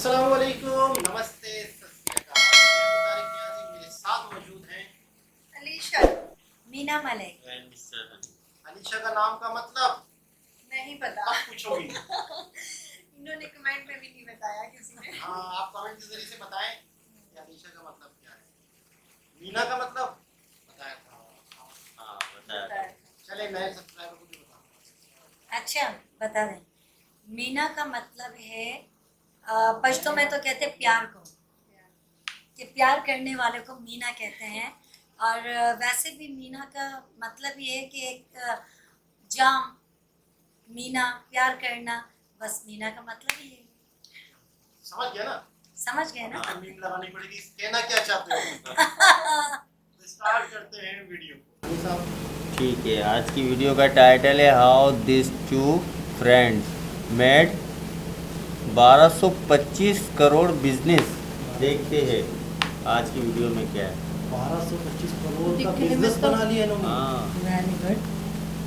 अस्सलामुअलैकुम, नमस्ते, सत श्री अकाल। मैं हूं तारिक नियाज़ी, मेरे साथ मौजूद हैं अलीशा, मीना मलिक। अलीशा का नाम का मतलब नहीं पता। आप पूछोगी। इन्होंने कमेंट में भी नहीं बताया किसी ने। हाँ, आप कमेंट के जरिए से बताएं कि अलीशा का मतलब क्या है। मीना का मतलब बताया था। हाँ, बताया। चले नए सब्सक्राइबर को भी बताओ। अच्छा, बता दें। मीना का मतलब है पश्तो में तो कहते हैं प्यार को, कि प्यार करने वाले को मीना कहते हैं। और वैसे भी मीना का मतलब ये है कि एक जाम, मीना, प्यार करना, बस मीना का मतलब ही है। समझ गया ना? समझ गए ना? मीम लगानी पड़ेगी। कहना क्या चाहते हो? तो स्टार्ट करते हैं वीडियो को। ठीक है, आज की वीडियो का टाइटल है how this two friends made 1225 crore business. देखते हैं आज की वीडियो में क्या है। 1225 करोड़ का बिजनेस बना लिया इन्होंने। हाँ, वेरी गुड।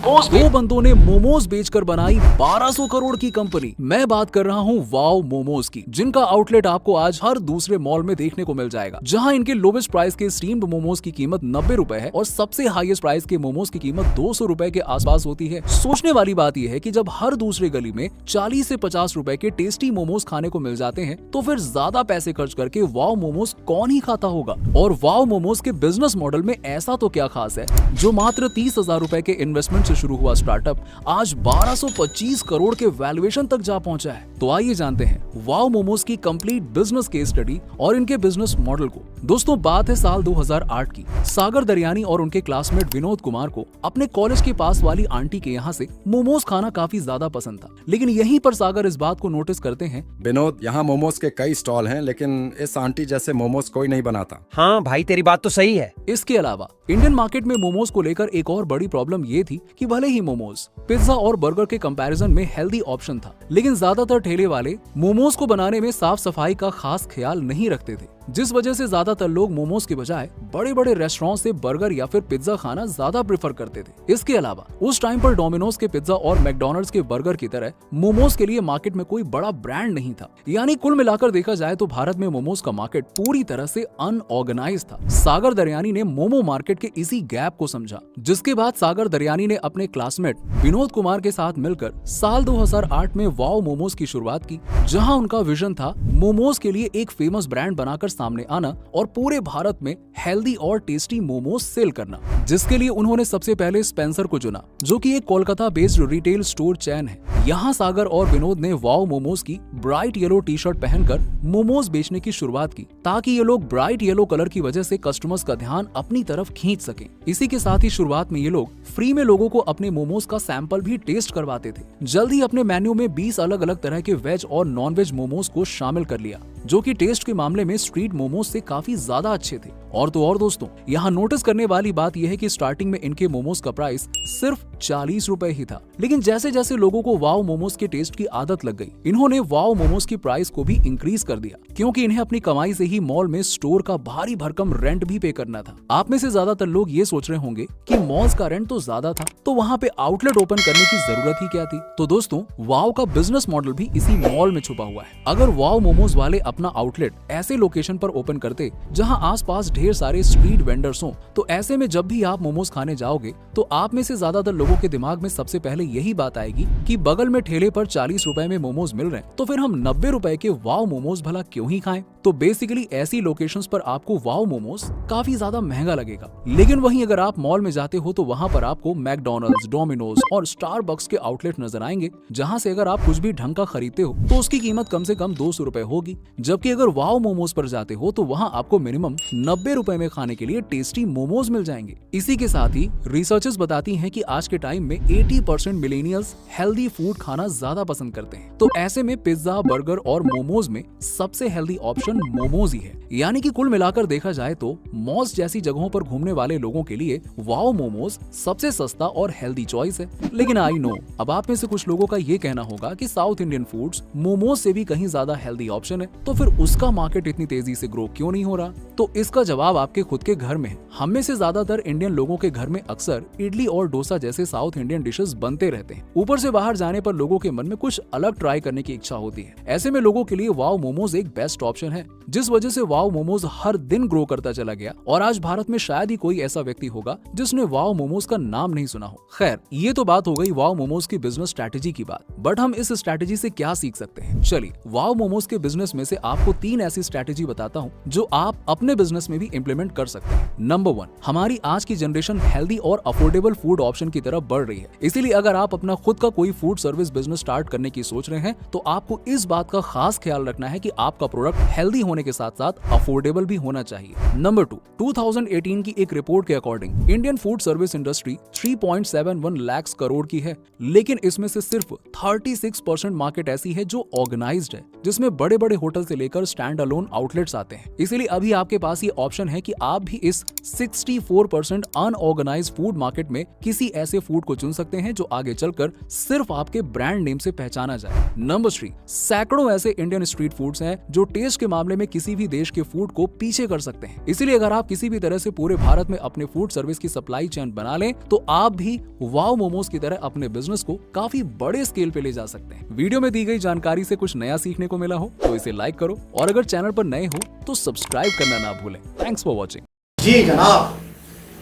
दो बंदों ने मोमोज बेचकर बनाई 1200 करोड़ की कंपनी। मैं बात कर रहा हूँ वाओ मोमोज की, जिनका आउटलेट आपको आज हर दूसरे मॉल में देखने को मिल जाएगा। जहाँ इनके लोवेस्ट प्राइस के स्टीम्ड मोमोज की कीमत 90 रुपए है और सबसे हाईएस्ट प्राइस के मोमोज की कीमत 200 रुपए के आसपास होती है। सोचने वाली बात यह है कि जब हर दूसरे गली में 40 से 50 रुपए के टेस्टी मोमोज खाने को मिल जाते हैं, तो फिर ज्यादा पैसे खर्च करके वाओ मोमोज कौन ही खाता होगा। और वाओ मोमोज के बिजनेस मॉडल में ऐसा तो क्या खास है जो मात्र 30,000 रुपए के इन्वेस्टमेंट से शुरू हुआ स्टार्टअप आज 1225 करोड़ के वैल्यूएशन तक जा पहुंचा है। तो आइए जानते हैं वाओ मोमोज की कंप्लीट बिजनेस केस स्टडी और इनके बिजनेस मॉडल को। दोस्तों, बात है साल 2008 की। सागर दरियानी और उनके क्लासमेट विनोद कुमार को अपने कॉलेज के पास वाली आंटी के यहाँ से मोमोज खाना काफी ज्यादा पसंद था। लेकिन यहीं पर सागर इस बात को नोटिस करते हैं, विनोद, यहाँ मोमोज के कई स्टॉल हैं, लेकिन इस आंटी जैसे मोमोज कोई नहीं बनाता। हाँ भाई, तेरी बात तो सही है। इसके अलावा इंडियन मार्केट में मोमोज को लेकर एक और बड़ी प्रॉब्लम ये थी कि भले ही मोमोज पिज्जा और बर्गर के कंपैरिजन में हेल्दी ऑप्शन था, लेकिन ज्यादातर ठेले वाले मोमोज को बनाने में साफ सफाई का खास ख्याल नहीं रखते थे, जिस वजह से ज्यादातर लोग मोमोज के बजाय बड़े बड़े रेस्टोरेंट से बर्गर या फिर पिज्जा खाना ज्यादा प्रेफर करते थे। इसके अलावा उस टाइम पर डोमिनोज के पिज्जा और मैकडॉनल्ड्स के बर्गर की तरह मोमोज के लिए मार्केट में कोई बड़ा ब्रांड नहीं था। यानी कुल मिलाकर देखा जाए तो भारत में मोमोज का मार्केट पूरी तरह से अनऑर्गेनाइज था। सागर दरियानी ने मोमो मार्केट के इसी गैप को समझा, जिसके बाद सागर दरियानी ने अपने क्लासमेट विनोद कुमार के साथ मिलकर साल 2008 में वाओ मोमोज की शुरुआत की, जहां उनका विजन था मोमोज के लिए एक फेमस ब्रांड बनाकर सामने आना और पूरे भारत में हेल्दी और टेस्टी मोमोज सेल करना। जिसके लिए उन्होंने सबसे पहले स्पेंसर को चुना, जो कि एक कोलकाता बेस्ड रिटेल स्टोर चैन है। यहाँ सागर और विनोद ने वाओ मोमोज की ब्राइट येलो टी शर्ट पहनकर मोमोज बेचने की शुरुआत की, ताकि ये लोग ब्राइट येलो कलर की वजह से कस्टमर्स का ध्यान अपनी तरफ खींच सके। इसी के साथ ही शुरुआत में ये लोग फ्री में लोगों को अपने मोमोज का सैंपल भी टेस्ट करवाते थे। जल्द ही अपने मेन्यू में 20 अलग अलग तरह के वेज और नॉन वेज मोमोज को शामिल कर लिया, जो कि टेस्ट के मामले में स्ट्रीट मोमोज से काफी ज्यादा अच्छे थे। और तो और दोस्तों, यहाँ नोटिस करने वाली बात यह है कि स्टार्टिंग में इनके मोमोज का प्राइस सिर्फ 40 रुपए ही था, लेकिन जैसे जैसे लोगों को वाओ मोमोज के टेस्ट की आदत लग गई, इन्होंने वाओ मोमोज की प्राइस को भी इंक्रीज कर दिया, क्योंकि इन्हें अपनी कमाई से ही मॉल में स्टोर का भारी भरकम रेंट भी पे करना था। आप में से ज्यादातर लोग ये सोच रहे होंगे कि मॉल्स का रेंट तो ज्यादा था, तो वहाँ पे आउटलेट ओपन करने की जरूरत ही क्या थी। तो दोस्तों, वाओ का बिजनेस मॉडल भी इसी मॉल में छुपा हुआ है। अगर वाओ मोमोज वाले अपना आउटलेट ऐसे लोकेशन पर ओपन करते जहां आसपास ढेर सारे स्ट्रीट वेंडर्स हों, तो ऐसे में जब भी आप मोमोज खाने जाओगे तो आप में से ज्यादातर लोगों के दिमाग में सबसे पहले यही बात आएगी कि बगल में ठेले पर 40 रुपए में मोमोज मिल रहे हैं, तो फिर हम 90 रुपए के वाओ मोमोज भला क्यों ही खाएं। तो बेसिकली ऐसी लोकेशंस पर आपको वाओ मोमोज काफी ज्यादा महंगा लगेगा। लेकिन वहीं अगर आप मॉल में जाते हो तो वहां पर आपको मैकडॉनल्ड्स, डोमिनोज और स्टारबक्स के आउटलेट नजर आएंगे, जहां से अगर आप कुछ भी ढंग का खरीदते हो तो उसकी कीमत कम से कम 200 रुपए होगी। जबकि अगर वाओ मोमोज पर जाते हो तो वहां आपको मिनिमम 90 रुपए में खाने के लिए टेस्टी मोमोज मिल जाएंगे। इसी के साथ ही रिसर्चर्स बताती हैं कि आज के टाइम में 80% मिलेनियल्स हेल्दी फूड खाना ज्यादा पसंद करते हैं। तो ऐसे में पिज्जा, बर्गर और मोमोज में सबसे हेल्दी ऑप्शन डेस्टिनेशन मोमोज ही है। यानी कि कुल मिलाकर देखा जाए तो मॉल्स जैसी जगहों पर घूमने वाले लोगों के लिए वाओ मोमोज सबसे सस्ता और हेल्दी चॉइस है। लेकिन आई नो अब आप में से कुछ लोगों का ये कहना होगा कि साउथ इंडियन फूड्स मोमोज से भी कहीं ज्यादा हेल्दी ऑप्शन है, तो फिर उसका मार्केट इतनी तेजी से ग्रो क्यों नहीं हो रहा? तो इसका जवाब आपके खुद के घर में है। हम में से ज्यादातर इंडियन लोगों के घर में अक्सर इडली और डोसा जैसे साउथ इंडियन डिशेस बनते रहते हैं। ऊपर से बाहर जाने पर लोगों के मन में कुछ अलग ट्राई करने की इच्छा होती है। ऐसे में लोगों के लिए वाओ मोमोज एक बेस्ट ऑप्शन है, जिस वजह से वाओ मोमोज हर दिन ग्रो करता चला गया और आज भारत में शायद ही कोई ऐसा व्यक्ति होगा जिसने वाओ मोमोज का नाम नहीं सुना हो। खैर, ये तो बात हो गई वाओ मोमोज की बिजनेस स्ट्रैटेजी की बात, बट हम इस स्ट्रैटेजी से क्या सीख सकते हैं? चलिए, वाओ मोमोज के बिजनेस में से आपको 3 ऐसी स्ट्रैटेजी बताता हूँ जो आप अपने बिजनेस में भी इंप्लीमेंट कर सकते हैं। नंबर 1, हमारी आज की जनरेशन हेल्दी और अफोर्डेबल फूड ऑप्शन की तरफ बढ़ रही है। इसीलिए अगर आप अपना खुद का कोई फूड सर्विस बिजनेस स्टार्ट करने की सोच रहे हैं तो आपको इस बात का खास ख्याल रखना है कि आपका प्रोडक्ट हेल्दी होने के साथ साथ अफोर्डेबल भी होना चाहिए। नंबर 2, 2018 की एक रिपोर्ट के according Indian food service industry 3.71 lakh crore की है, लेकिन इसमें से सिर्फ 36% मार्केट ऐसी है जो ऑर्गेनाइज्ड है, जिसमें बड़े बड़े होटल से लेकर स्टैंड अलोन आउटलेट्स आते हैं। इसीलिए अभी आपके पास ये ऑप्शन है कि आप भी इस 64% अनऑर्गेनाइज्ड फूड मार्केट में किसी ऐसे फूड को चुन सकते हैं जो आगे चलकर सिर्फ आपके ब्रांड नेम से पहचाना जाए। नंबर 3, सैकड़ों ऐसे इंडियन स्ट्रीट फूड्स हैं जो टेस्ट के मामले में किसी भी देश के फूड को पीछे कर सकते हैं। इसीलिए अगर आप किसी भी तरह से पूरे भारत में अपने फूड सर्विस की सप्लाई चेन बना लें तो आप भी वाओ मोमोज की तरह अपने बिजनेस को काफी बड़े स्केल पे ले जा सकते हैं। वीडियो में दी गई जानकारी से कुछ नया सीखने को मिला हो तो इसे लाइक करो और अगर चैनल पर नए हो तो सब्सक्राइब करना ना भूलें। Thanks for watching. जी जनाब,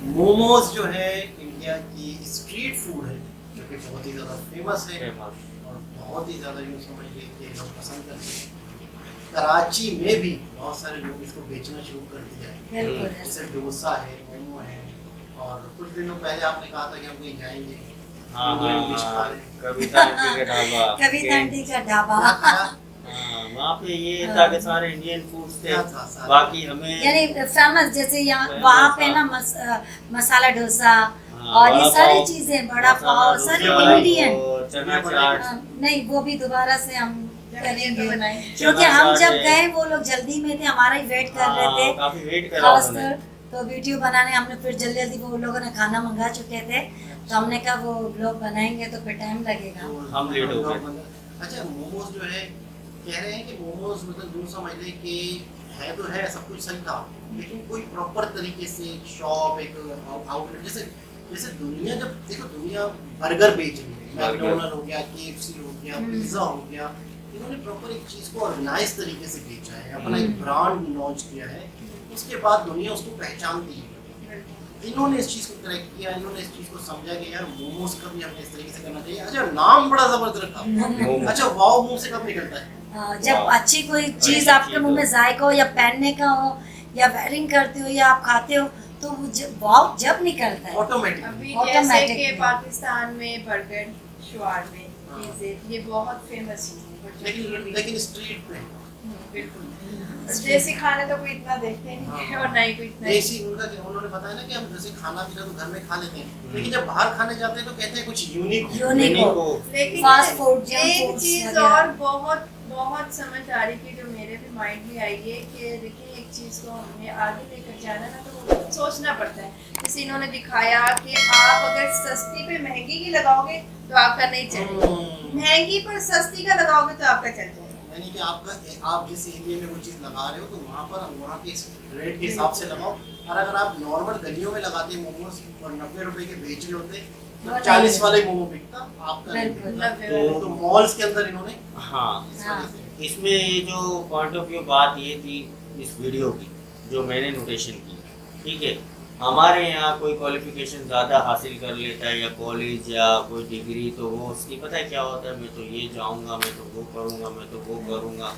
मोमोज जो है इंडिया की स्ट्रीट फूड है जो कि बहुत ही ज़्यादा फेमस है और बहुत ही ज़्यादा यूँ समझिए कि लोग पसंद करते हैं। कराची में भी बहुत सारे लोग इसको बेचना शुरू कर दिया है। जैसे डोसा है, मोमो है, और कुछ दिनों पहले आपने कहा था कि हम कहीं जाएंगे कविता आंटी का ढाबा, कविता आंटी का ढाबा, वहाँ पे ये था कि सारे इंडियन फूड्स थे, बाकी हमें यानी फेमस, जैसे यहाँ वहाँ पे ना मसाला डोसा और ये सारी चीजें, बड़ा पाव, सारे इंडियन। चना चाट नहीं, वो भी दोबारा से हम करेंगे क्योंकि हम जब गए वो लोग जल्दी में थे, हमारा ही वेट कर रहे थे, काफी वेट कर खासकर तो वीडियो बनाने हमने फिर जल्दी जल्दी, वो लोगों ने खाना मंगा चुके थे तो हमने कहा वो ब्लॉग बनाएंगे तो फिर टाइम लगेगा, हम लेट हो गए। अच्छा, मोमोज जो है कह रहे हैं कि मोमोज मतलब यूँ समझ लें कि है तो है सब कुछ सही था, लेकिन कोई प्रॉपर तरीके से शॉप एक आउटलेट, जैसे दुनिया, जब देखो दुनिया बर्गर बेच रही है, मैकडॉनल्ड हो गया, KFC हो गया, पिज्जा हो गया, इन्होंने प्रॉपर एक चीज़ को ऑर्गेनाइज तरीके से बेचा है, अपना एक ब्रांड लॉन्च किया है, उसके बाद दुनिया उसको पहचानती है। इन्होंने इस चीज़ को करेक्ट किया, इन्होंने इस चीज़ को समझा कि यार मोमोज का भी हमें इस तरीके से करना चाहिए। अच्छा, नाम बड़ा जबरदस्त रखा। अच्छा, वाओ मुंह से कब निकलता है? जब अच्छी कोई चीज आपके मुंह में जायका हो या पहनने का हो या वेयरिंग करते हो या आप खाते हो तो वाओ जब निकलता है ऑटोमेटिक। अभी जैसे कि पाकिस्तान में बर्गर, शवारमे, ये बहुत फेमस चीज़ है, लेकिन स्ट्रीट पे बिल्कुल देसी खाना तो कोई इतना देखते नहीं है और नहीं कोई इतना देसी उनका, उन्होंने बताया ना कि हम जैसे खाना पीना तो घर में खा लेते हैं, लेकिन जब बाहर खाने जाते हैं तो कहते हैं कुछ यूनिक हो। लेकिन फास्ट फूड, एक चीज और बहुत बहुत समझ आ रही कि जो मेरे भी माइंड में आई है कि देखिए एक चीज़ को हमें आगे लेकर जाना ना तो सोचना पड़ता है। जैसे इन्होंने दिखाया कि आप अगर सस्ती पे महंगी की लगाओगे तो आपका नहीं चलेगा, महंगी पर सस्ती का लगाओगे तो आपका चल जाएगा। यानी कि आप जिस एरिया में वो चीज़ लगा रहे हो तो वहाँ के रेट के हिसाब से लगाओ, और अगर आप नॉर्मल गलियों में लगाते मोमोज और 90 रुपए के बेच रहे होते तो 40 वाले मोमो बिकता, आपका नहीं बिकता। तो मॉल्स के अंदर इन्होंने इसमें ये जो पॉइंट ऑफ व्यू बात ये थी इस वीडियो की जो मैंने नोटेशन की, ठीक है, हमारे यहाँ कोई क्वालिफिकेशन ज़्यादा हासिल कर लेता है या कॉलेज या कोई डिग्री, तो वो उसकी पता है क्या होता है, मैं तो ये जाऊँगा, मैं तो वो करूँगा, मैं तो वो करूँगा,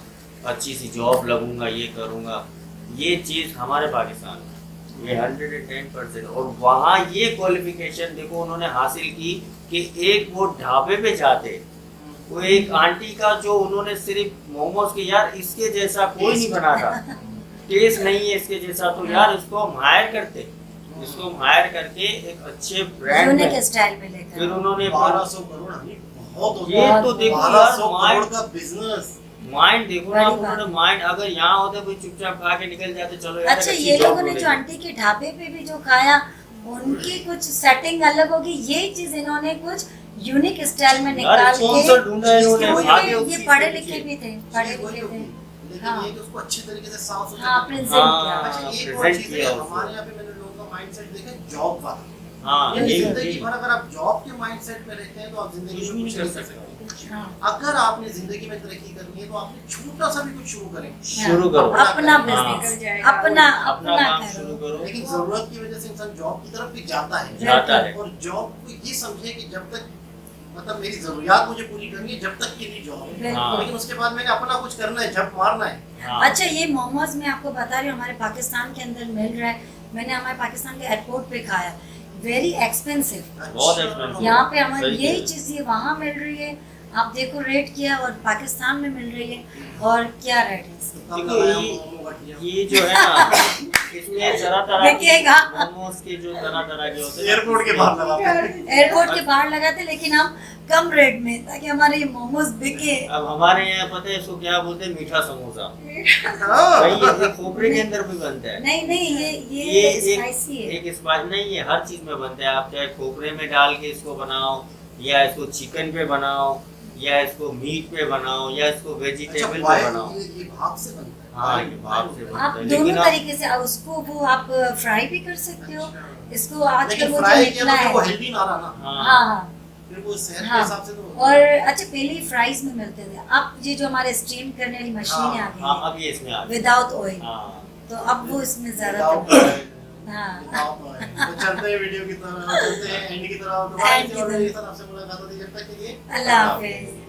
अच्छी सी जॉब लगूँगा, ये करूँगा। ये चीज़ हमारे पाकिस्तान में ये 110%, और वहाँ ये क्वालिफिकेशन देखो उन्होंने हासिल की कि एक वो ढाबे पे जाते, वो एक आंटी का जो उन्होंने सिर्फ मोमोज के, यार इसके जैसा कोई नहीं बना था, टेस्ट नहीं है इसके जैसा, तो यार इसको हम हायर करते, इसको हायर करके एक अच्छे ब्रांड में स्टाइल में लेकर फिर उन्होंने 1200 करोड़, बहुत ये तो देखो 1200 करोड़ का बिजनेस माइंड देखो ना, बड़ी आप बात उन्होंने है। माइंड अगर यहाँ होता कोई चुपचाप खा के निकल जाते, चलो यार अच्छा, अच्छी ये job लोगों ने ढूंढेंगे। जो आंटी के ढाबे पे भी जो खाया, उनकी कुछ सेटिंग अलग होगी, ये चीज इन्होंने कुछ यूनिक स्टाइल में यार निकाल स्पॉन्सर के, ढूंढा है इन्होंने, इसके भागे लिए उस ये चीज पढ़े के लिखे पीछे। भी थे, पढ़े वही लिखे होगी। थे, लेकिन हाँ। ये कि उसको अच्छे तरीके से साफ सुथरा हाँ, करना है। प्रेजेंट हाँ, किया। अच्छा, एक और present चीज किया है, उसको। हमारे यहाँ पे मैंने लोगों का माइंडसेट देखा जॉब वाला। हाँ, यानी यही जिंदगी यही। भर अगर आप जॉब के माइंडसेट में रहते हैं तो आप जिंदगी कुछ में भी कुछ नहीं नहीं कर कर सकते। हाँ, अगर आपने जिंदगी में तरक्की करनी है तो आपने छोटा सा भी कुछ शुरू करें, शुरू करो। अपना हाँ। बिजनेस, निकल जाएगा। अपना अपना अपना काम शुरू करो। करो। लेकिन जरूरत की वजह से इंसान जॉब की तरफ भी जाता है। जाता है। और जॉब को ये समझे कि जब तक मतलब मेरी जरूरियात मुझे पूरी करनी है, जब तक के लिए जॉब है। बिल्कुल। लेकिन उसके बाद मैंने अपना कुछ करना है, झप मारना है। हाँ। अच्छा, ये मोमोज मैं आपको बता रही हूँ, हमारे पाकिस्तान के अंदर मिल रहा है, मैंने हमारे पाकिस्तान के एयरपोर्ट पे खाया, वेरी एक्सपेंसिव। बहुत expensive। यहाँ पे हमारी सही यही है। चीज़ ये वहाँ मिल रही है, आप देखो रेट किया, और पाकिस्तान में मिल रही है, और क्या रेट है इसके। तब देखो, लगाया ये- मोमो घटिया। ये जो है ना, इसमें तरह तरह देखिएगा। मोमोज के जो तरह तरह के होते हैं, एयरपोर्ट के बाहर लगाते हैं। एयरपोर्ट के बाहर लगाते, लेकिन हम कम रेट में, ताकि हमारे ये मोमोज बिके। अब हमारे यहाँ पता है इसको क्या बोलते हैं, मीठा समोसा। हाँ। भाई ये खोपरे के अंदर भी बनता है। नहीं नहीं, ये ये स्पाइसी है। एक स्पाइस नहीं, ये हर चीज में बनता है। आप चाहे खोपरे में डाल के इसको बनाओ, या इसको चिकन पे बनाओ, या इसको मीट पे बनाओ, या इसको अच्छा, वेजिटेबल पे वाइट बनाओ। ये भाप से बनता है। हाँ, ये भाप से बनता आप है। दोनों लेकिन आप तरीके से, उसको वो आप फ्राई भी कर सकते हो, इसको आजकल लेकिन वो जो फ्राई किया निकला तो है। फिर वो हेल्दी ना रहा ना। हाँ, हाँ हाँ, फिर वो सेहत के हाँ। हिसाब से तो और अच्छा, पहले ही फ्राइज में मिलते थे, अब ये जो हमारे स्टीम करने वाली मशीनें आ हाँ, गई अब ये इसमें आ गया। विदाउट ऑयल, हाँ, तो अब वो इसमें ज्यादा Without oil। हाँ। तो चलते हैं वीडियो की तरह, चलते हैं एंड की तरह। दोबारा End की किसी और तरफ। वीडियो के साथ आपसे मुलाकात होती है, जब तक के लिए अल्लाह हाफिज।